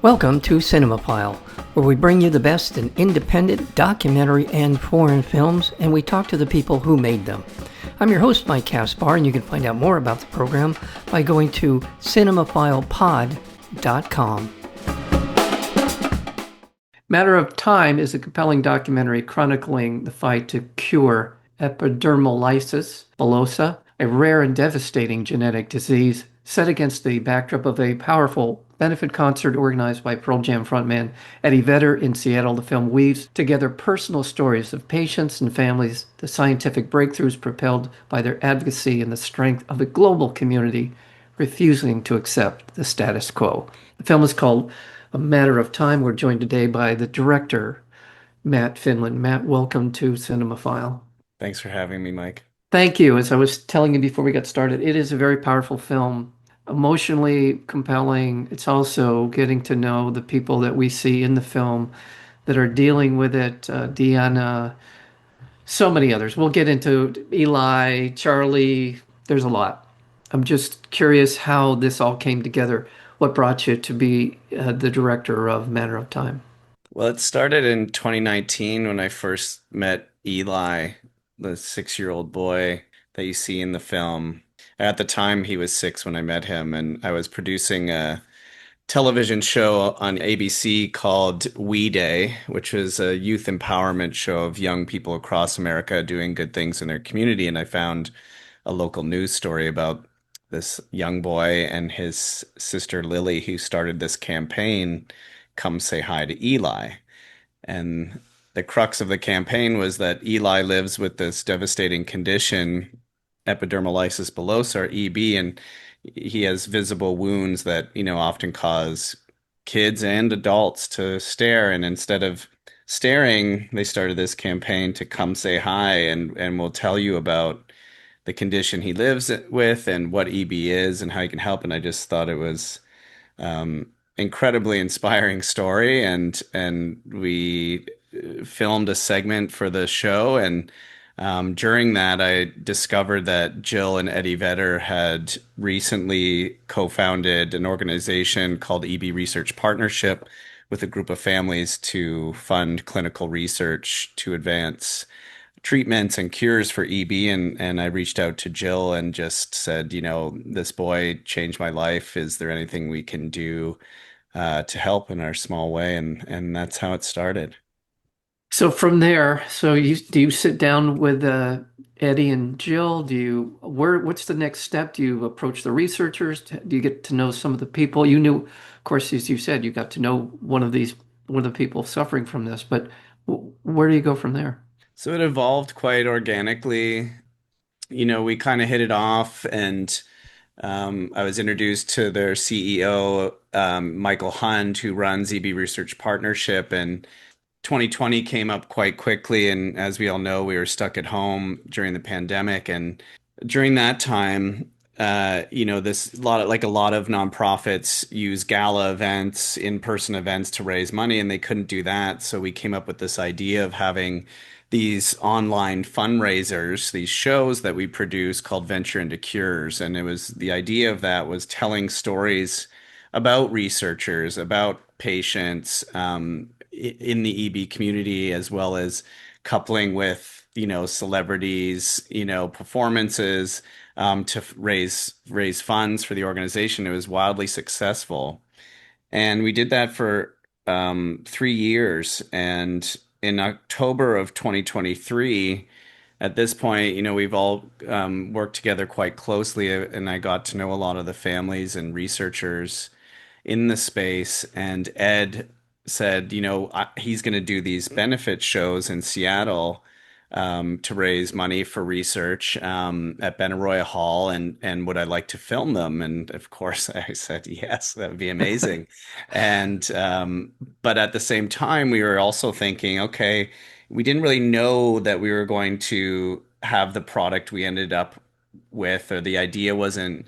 Welcome to Cinemophile, where we bring you the best in independent, documentary, and foreign films, and we talk to the people who made them. I'm your host, Mike Caspar, and you can find out more about the program by going to cinemaphilepod.com. Matter of Time is a compelling documentary chronicling the fight to cure Epidermolysis Bullosa, a rare and devastating genetic disease, set against the backdrop of a powerful benefit concert organized by Pearl Jam frontman Eddie Vedder in Seattle. The film weaves together personal stories of patients and families, the scientific breakthroughs propelled by their advocacy, and the strength of a global community refusing to accept the status quo. The film is called A Matter of Time. We're joined today by the director, Matt Finlin. Matt, welcome to Cinemaphile. Thanks for having me, Mike. Thank you. As I was telling you before we got started, it is a very powerful film, emotionally compelling. It's also getting to know the people that we see in the film that are dealing with it. Deanna, so many others. We'll get into Eli, Charlie. There's a lot. I'm just curious how this all came together. What brought you to be the director of Matter of Time? Well, it started in 2019 when I first met Eli, the 6-year-old boy that you see in the film. At the time, he was 6 when I met him, and I was producing a television show on ABC called We Day, which was a youth empowerment show of young people across America doing good things in their community. And I found a local news story about this young boy and his sister Lily, who started this campaign, Come Say Hi to Eli. And the crux of the campaign was that Eli lives with this devastating condition, epidermolysis bullosa, or EB, and he has visible wounds that, often cause kids and adults to stare. And instead of staring, they started this campaign to come say hi, and we'll tell you about the condition he lives with and what EB is and how you can help. And I just thought it was incredibly inspiring story, and we filmed a segment for the show. And during that, I discovered that Jill and Eddie Vedder had recently co-founded an organization called EB Research Partnership with a group of families to fund clinical research to advance treatments and cures for EB. And I reached out to Jill and just said, this boy changed my life. Is there anything we can do to help in our small way? And that's how it started. So from there, do you sit down with Eddie and Jill? What's the next step? Do you approach the researchers? Do you get to know some of the people? You knew, of course, as you said, you got to know one of the people suffering from this, but where do you go from there? So it evolved quite organically. We kind of hit it off, and I was introduced to their CEO, Michael Hund, who runs EB Research Partnership, and 2020 came up quite quickly. And as we all know, we were stuck at home during the pandemic. And during that time, this a lot of nonprofits use gala events, in-person events to raise money, and they couldn't do that. So we came up with this idea of having these online fundraisers, these shows that we produce called Venture into Cures. And the idea of that was telling stories about researchers, about patients, in the EB community, as well as coupling with, celebrities, performances, to raise funds for the organization. It was wildly successful. And we did that for 3 years. And in October of 2023, at this point, we've all worked together quite closely, and I got to know a lot of the families and researchers in the space. And Ed said, he's going to do these benefit shows in Seattle to raise money for research at Benaroya Hall, and would I like to film them? And of course, I said yes, that would be amazing. And but at the same time, we were also thinking, okay, we didn't really know that we were going to have the product we ended up with, or the idea wasn't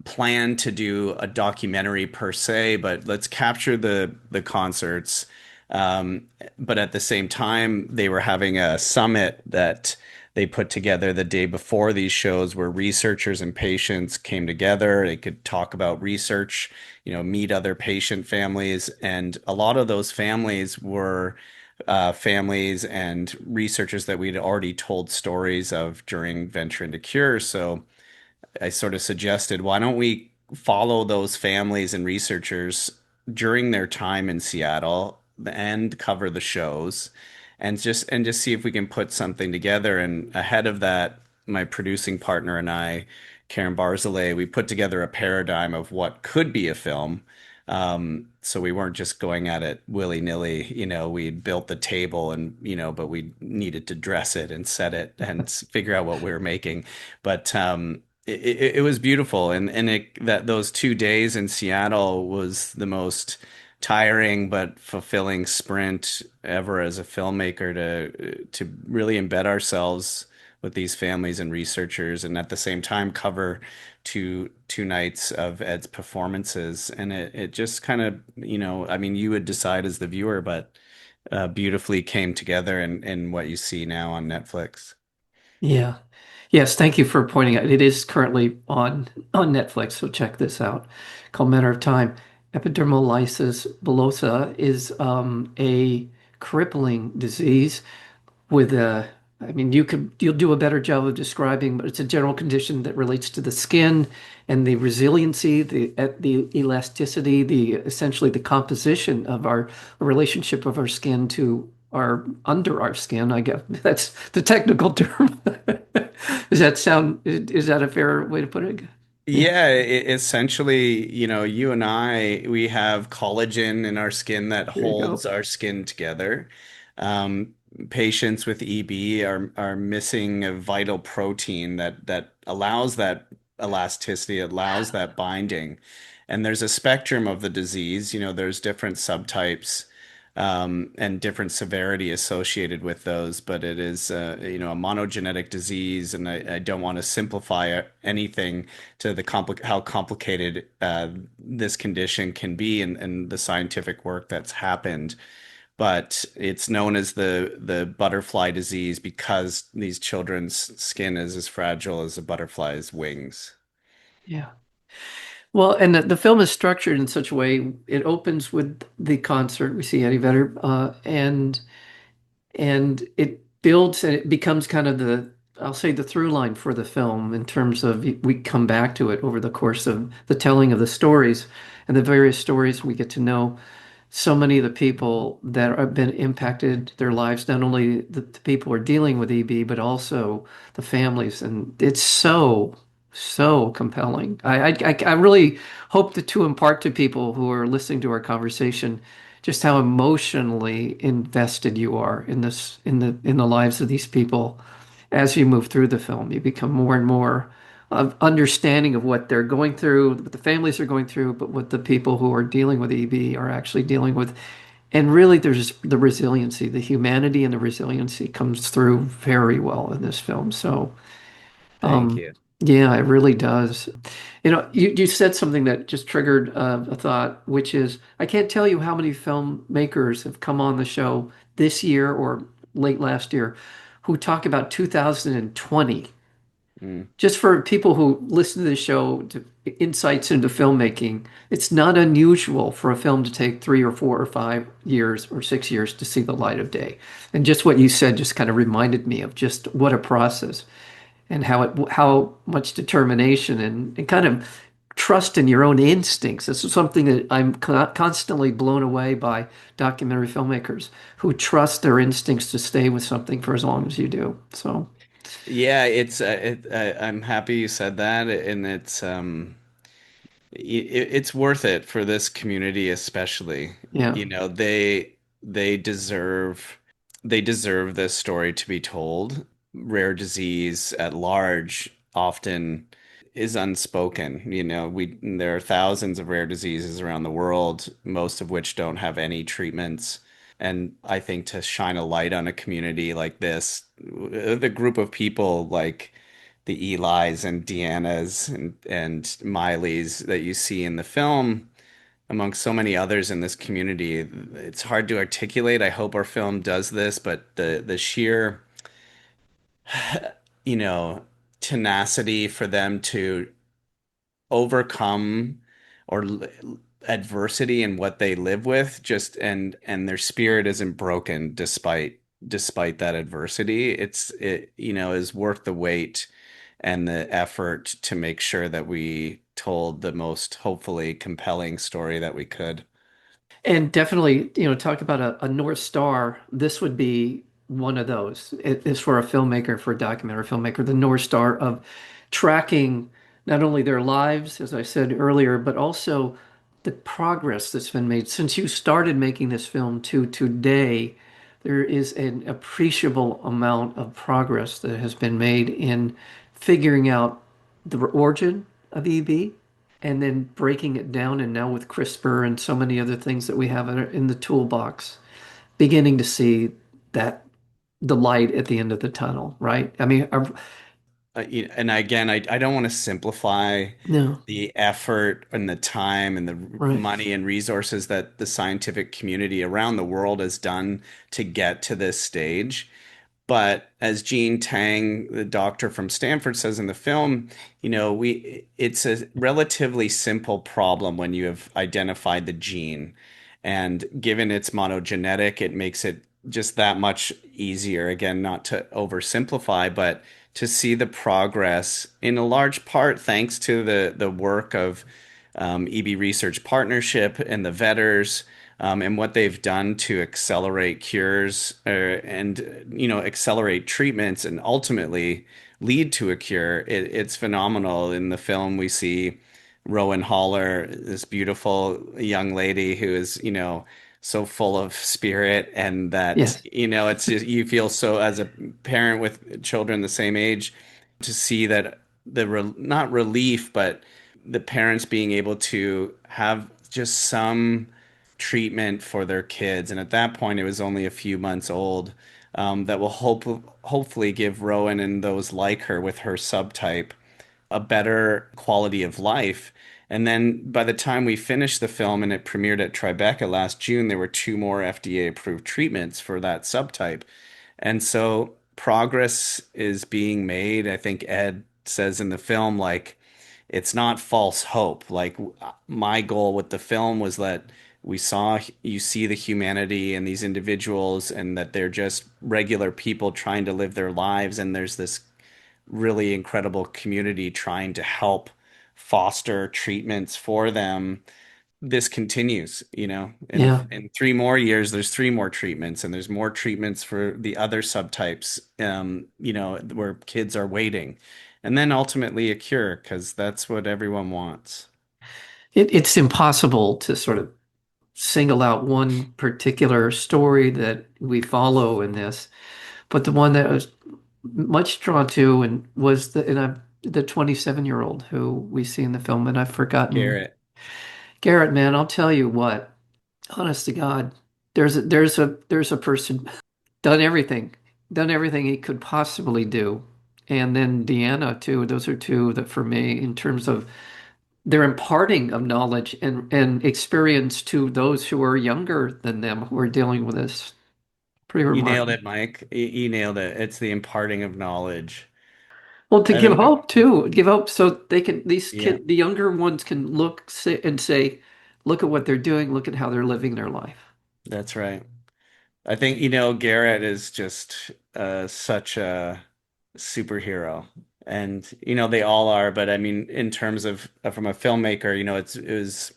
planned to do a documentary per se, but let's capture the concerts. But at the same time, they were having a summit that they put together the day before these shows where researchers and patients came together. They could talk about research, meet other patient families. And a lot of those families were families and researchers that we'd already told stories of during Venture into Cure. So I sort of suggested, why don't we follow those families and researchers during their time in Seattle and cover the shows and just see if we can put something together. And ahead of that, my producing partner and I, Karen Barzilay, we put together a paradigm of what could be a film. So we weren't just going at it willy-nilly, we built the table and, but we needed to dress it and set it and figure out what we were making. But it was beautiful, and that those 2 days in Seattle was the most tiring but fulfilling sprint ever as a filmmaker to really embed ourselves with these families and researchers, and at the same time cover two nights of Ed's performances. And it just kind of, I mean, you would decide as the viewer, but beautifully came together in what you see now on Netflix. Yeah. Yes, thank you for pointing out. It is currently on Netflix, so check this out. Called Matter of Time. Epidermolysis bullosa is a crippling disease with I mean, you'll do a better job of describing, but it's a general condition that relates to the skin and the resiliency, the elasticity, the essentially the composition of our relationship of our skin to our under our skin. I guess that's the technical term. Is that a fair way to put it? Yeah, Yeah, essentially, you and I, we have collagen in our skin that there you holds go. our skin together. Um, Patients with EB are missing a vital protein that allows that elasticity, allows that binding. And there's a spectrum of the disease, there's different subtypes and different severity associated with those, but it is, a monogenetic disease, and I don't want to simplify anything to how complicated this condition can be and the scientific work that's happened. But it's known as the butterfly disease because these children's skin is as fragile as a butterfly's wings. Yeah. Well, and the film is structured in such a way, it opens with the concert. We see Eddie Vedder, and it builds and it becomes kind of I'll say the through line for the film in terms of we come back to it over the course of the telling of the stories and the various stories we get to know so many of the people that have been impacted their lives, not only the people who are dealing with EB, but also the families. And it's so compelling. I really hope to impart to people who are listening to our conversation just how emotionally invested you are in the lives of these people as you move through the film. You become more and more of understanding of what they're going through, what the families are going through, but what the people who are dealing with EB are actually dealing with. And really, there's the resiliency, the humanity and the resiliency comes through very well in this film. So, Thank you. yeah, it really does. You said something that just triggered a thought, which is I can't tell you how many filmmakers have come on the show this year or late last year who talk about 2020. Mm, Just for people who listen to the show, to insights into filmmaking, it's not unusual for a film to take 3 or 4 or 5 years or 6 years to see the light of day. And just what you said just kind of reminded me of just what a process and how much determination and kind of trust in your own instincts. This is something that I'm constantly blown away by documentary filmmakers who trust their instincts to stay with something for as long as you do. So, yeah, I'm happy you said that, and it's worth it for this community especially. yeah. You know, they deserve they deserve this story to be told. Rare disease at large often is unspoken. There are thousands of rare diseases around the world, most of which don't have any treatments. And I think to shine a light on a community like this, the group of people like the Eli's and Deanna's and Miley's that you see in the film, among so many others in this community, it's hard to articulate. I hope our film does this, but the sheer you know, tenacity for them to overcome or adversity in what they live with, just and their spirit isn't broken despite that adversity. It is worth the wait and the effort to make sure that we told the most hopefully compelling story that we could. And definitely, talk about a North Star. This would be one of those. It is for a filmmaker, for a documentary filmmaker, the North Star of tracking not only their lives, as I said earlier, but also the progress that's been made since you started making this film to today. There is an appreciable amount of progress that has been made in figuring out the origin of EB and then breaking it down. And now with CRISPR and so many other things that we have in the toolbox, beginning to see that the light at the end of the tunnel, right? I mean, And again, I don't want to simplify no, the effort and the time and the right. money and resources that the scientific community around the world has done to get to this stage. But as Jean Tang, the doctor from Stanford, says in the film, it's a relatively simple problem when you have identified the gene. And given it's monogenetic, it makes it just that much easier. Again, not to oversimplify, but to see the progress in a large part thanks to the work of EB Research Partnership and the Vedders, and what they've done to accelerate cures and accelerate treatments and ultimately lead to a cure. It's phenomenal. In the film, we see Rowan Holler, this beautiful young lady who is, so full of spirit, and that, Yes. it's just, you feel so as a parent with children the same age to see that not relief, but the parents being able to have just some treatment for their kids. And at that point, it was only a few months old. That will hopefully give Rowan and those like her with her subtype a better quality of life. And then by the time we finished the film and it premiered at Tribeca last June, there were two more FDA approved treatments for that subtype. And so progress is being made. I think Ed says in the film, like, it's not false hope. Like, my goal with the film was that you see the humanity in these individuals and that they're just regular people trying to live their lives. And there's this really incredible community trying to help foster treatments for them. This continues, Yeah. in 3 more years, there's three more treatments, and there's more treatments for the other subtypes, where kids are waiting, and then ultimately a cure, because that's what everyone wants. It's impossible to sort of single out one particular story that we follow in this, but the one that I was much drawn to and was the 27-year-old who we see in the film, and I've forgotten Garrett, Garrett, man, I'll tell you what, honest to God, there's a person done everything he could possibly do. And then Deanna too, those are two that for me, in terms of their imparting of knowledge and experience to those who are younger than them who are dealing with this. Pretty you nailed remarkable. it, Mike. You nailed it. It's the imparting of knowledge. Well, to I give think, hope too, give hope so they can these yeah, the younger ones can and say, look at what they're doing, look at how they're living their life. that's right. I think, Garrett is just such a superhero. And, they all are. But I mean, in terms of from a filmmaker, it was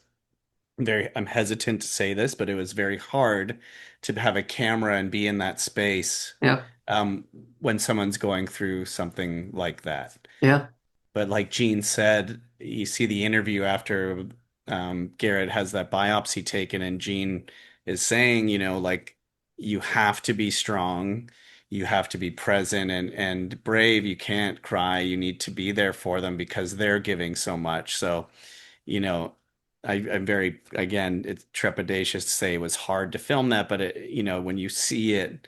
very, I'm hesitant to say this, but it was very hard to have a camera and be in that space Yeah, um, when someone's going through something like that. yeah, But like Gene said, you see the interview after Garrett has that biopsy taken, and Gene is saying, like, you have to be strong, you have to be present and brave. You can't cry. You need to be there for them because they're giving so much. So, you know, I'm very, again, it's trepidatious to say it was hard to film that, but when you see it,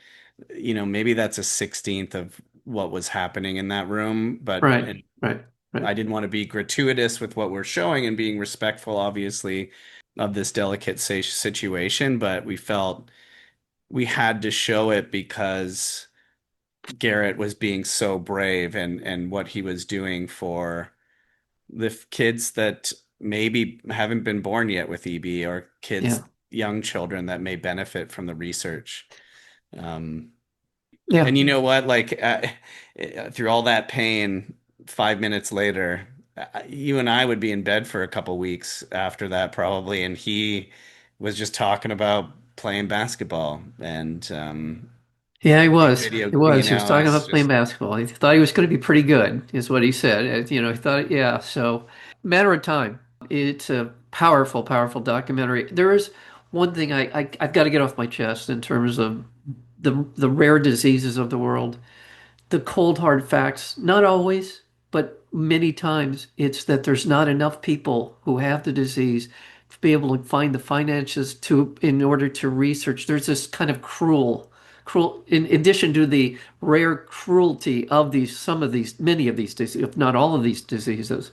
maybe that's a 16th of what was happening in that room. But right, and right, right. I didn't want to be gratuitous with what we're showing and being respectful, obviously, of this delicate situation, but we felt we had to show it because Garrett was being so brave and what he was doing for the kids that maybe haven't been born yet with EB, or kids, Yeah. young children that may benefit from the research. Um, Yeah. and you know what? Like through all that pain, 5 minutes later, you and I would be in bed for a couple weeks after that, probably. And he was just talking about playing basketball and Yeah, he playing was. video. He You was. He was know, talking it's about playing just basketball. He thought he was going to be pretty good, is what he said. He thought, yeah. So, matter of time. It's a powerful, powerful documentary. There is one thing I've got to get off my chest in terms of the rare diseases of the world. The cold hard facts, not always, but many times, it's that there's not enough people who have the disease to be able to find the finances to in order to research. There's this kind of cruel, in addition to the rare cruelty of many of these diseases, if not all of these diseases.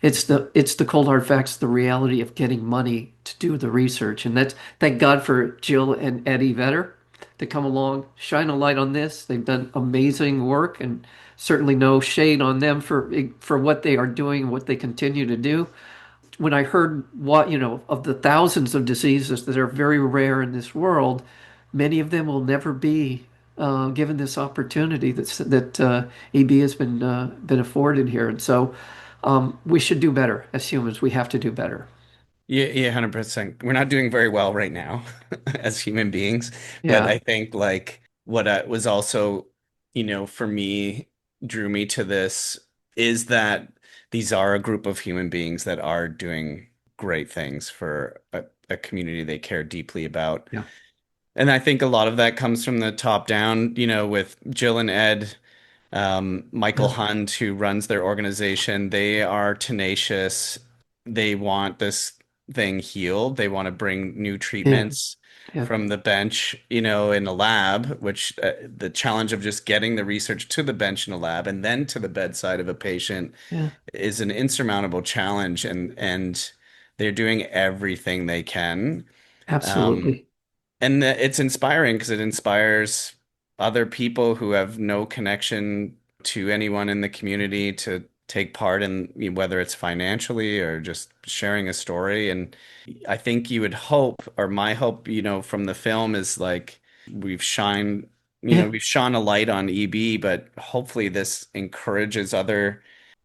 It's the cold hard facts, the reality of getting money to do the research. And that's thank God for Jill and Eddie Vedder to come along, shine a light on this. They've done amazing work, and certainly no shade on them for what they are doing, what they continue to do. When I heard of the thousands of diseases that are very rare in this world, many of them will never be given this opportunity that EB has been afforded here, and so we should do better as humans. We have to do better. yeah, yeah, 100%. We're not doing very well right now as human beings, but Yeah, I think like what was also, for me, drew me to this is that these are a group of human beings that are doing great things for a community they care deeply about. yeah, And I think a lot of that comes from the top down, with Jill and Ed, Michael yeah, Hunt, who runs their organization. They are tenacious. They want this thing healed. They want to bring new yeah, treatments yeah, from the bench, in a lab, which the challenge of just getting the research to the bench in a lab and then to the bedside of a patient yeah. is an insurmountable challenge. And they're doing everything they can. Um, Absolutely. and it's inspiring because it inspires other people who have no connection to anyone in the community to take part in, whether it's financially or just sharing a story. And I think you would hope, or my hope, from the film is like we've shined, Yeah. we've shone a light on EB, but hopefully this encourages other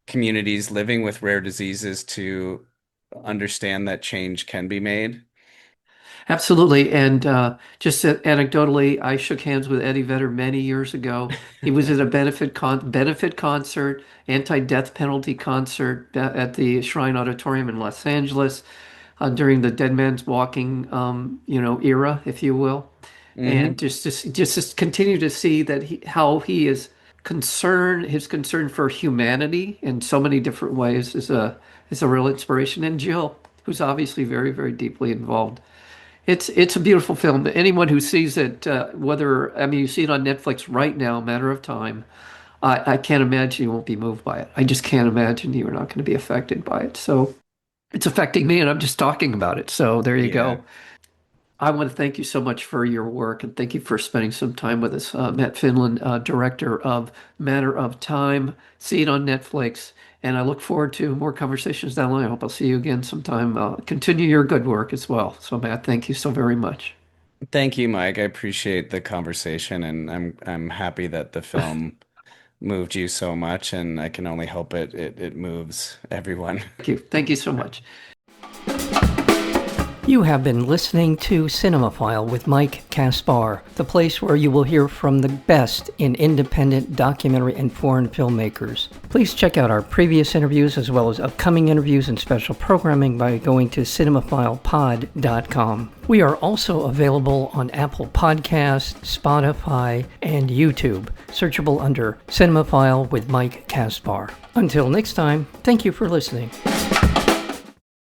communities living with rare diseases to understand that change can be made. Absolutely. And just anecdotally, I shook hands with Eddie Vedder many years ago. He was at a benefit concert, anti-death penalty concert at the Shrine Auditorium in Los Angeles during the Dead Man's Walking, era, if you will. And Hmm. just continue to see that how he is his concern for humanity in so many different ways is a real inspiration. And Jill, who's obviously very, very deeply involved. It's a beautiful film. Anyone who sees it, you see it on Netflix right now, matter of time. I can't imagine you won't be moved by it. I just can't imagine you're not going to be affected by it. So it's affecting me, and I'm just talking about it. So there you Yeah. go. I want to thank you so much for your work, and thank you for spending some time with us. Matt Finlin, director of Matter of Time. See it on Netflix, and I look forward to more conversations down the line. I hope I'll see you again sometime. Continue your good work as well. So, Matt, thank you so very much. Thank you, Mike. I appreciate the conversation, and I'm happy that the film moved you so much, and I can only hope it moves everyone. Thank you. Thank you so much. You have been listening to Cinemaphile with Mike Kaspar, the place where you will hear from the best in independent documentary and foreign filmmakers. Please check out our previous interviews as well as upcoming interviews and special programming by going to cinemaphilepod.com. We are also available on Apple Podcasts, Spotify, and YouTube, searchable under Cinemaphile with Mike Kaspar. Until next time, thank you for listening.